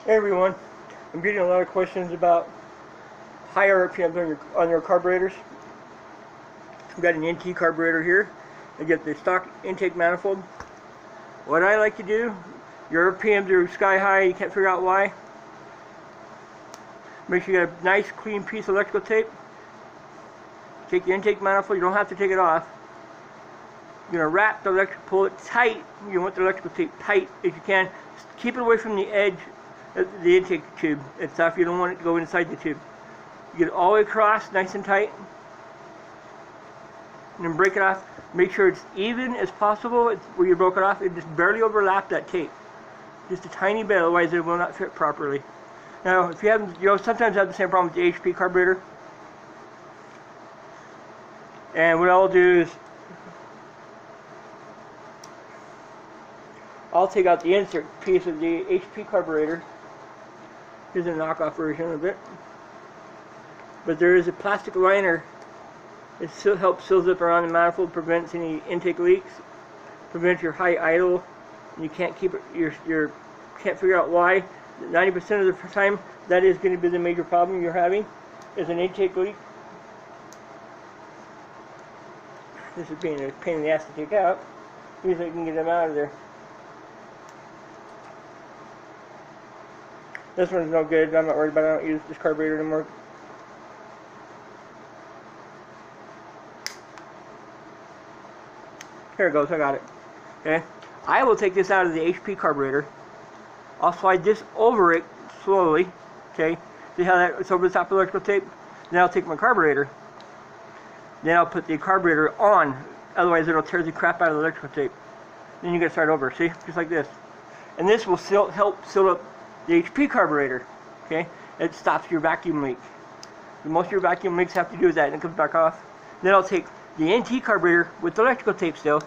Hey everyone, I'm getting a lot of questions about high RPMs on your carburetors. We've got an NT carburetor here. I get the stock intake manifold. What I like to do, your RPMs are sky high, you can't figure out why. Make sure you get a nice clean piece of electrical tape. Take the intake manifold, you don't have to take it off. You're going to wrap the electric, pull it tight. You want the electrical tape tight if you can. Just keep it away from the edge of the intake tube and stuff. You don't want it to go inside the tube. You get it all the way across, nice and tight. And then break it off. Make sure it's even as possible where you broke it off. And just barely overlap that tape. Just a tiny bit, otherwise it will not fit properly. Now, if you have, sometimes I have the same problem with the HP carburetor. And what I'll do is, I'll take out the insert piece of the HP carburetor. Here's a knockoff version of it. But there is a plastic liner. It still helps seals up around the manifold, prevents any intake leaks, prevents your high idle. And you can't keep it. You can't figure out why. 90% of the time, that is going to be the major problem you're having, is an intake leak. This is being a pain in the ass to take out. Usually you can get them out of there. This one's no good. I'm not worried about it. I don't use this carburetor anymore. Here it goes. I got it. Okay. I will take this out of the HP carburetor. I'll slide this over it slowly. Okay. See how it's over the top of the electrical tape? Then I'll take my carburetor. Then I'll put the carburetor on. Otherwise, it'll tear the crap out of the electrical tape. Then you gotta start over. See? Just like this. And this will help seal up the HP carburetor. Okay? It stops your vacuum leak. Most of your vacuum leaks have to do with that, and it comes back off. Then I'll take the NT carburetor with the electrical tape still,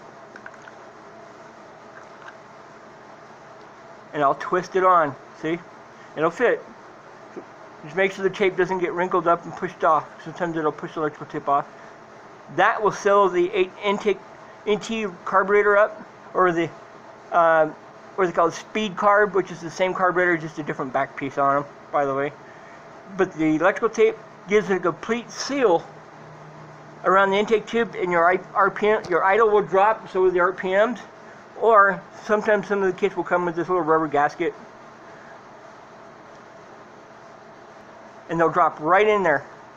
and I'll twist it on. See? It'll fit. Just make sure the tape doesn't get wrinkled up and pushed off. Sometimes it'll push the electrical tape off. That will seal the NT carburetor up, or the what is it called, speed carb, which is the same carburetor, just a different back piece on them, by the way. But the electrical tape gives it a complete seal around the intake tube, and your RPM, your idle will drop, so will the RPMs. Or sometimes some of the kits will come with this little rubber gasket, and they'll drop right in there.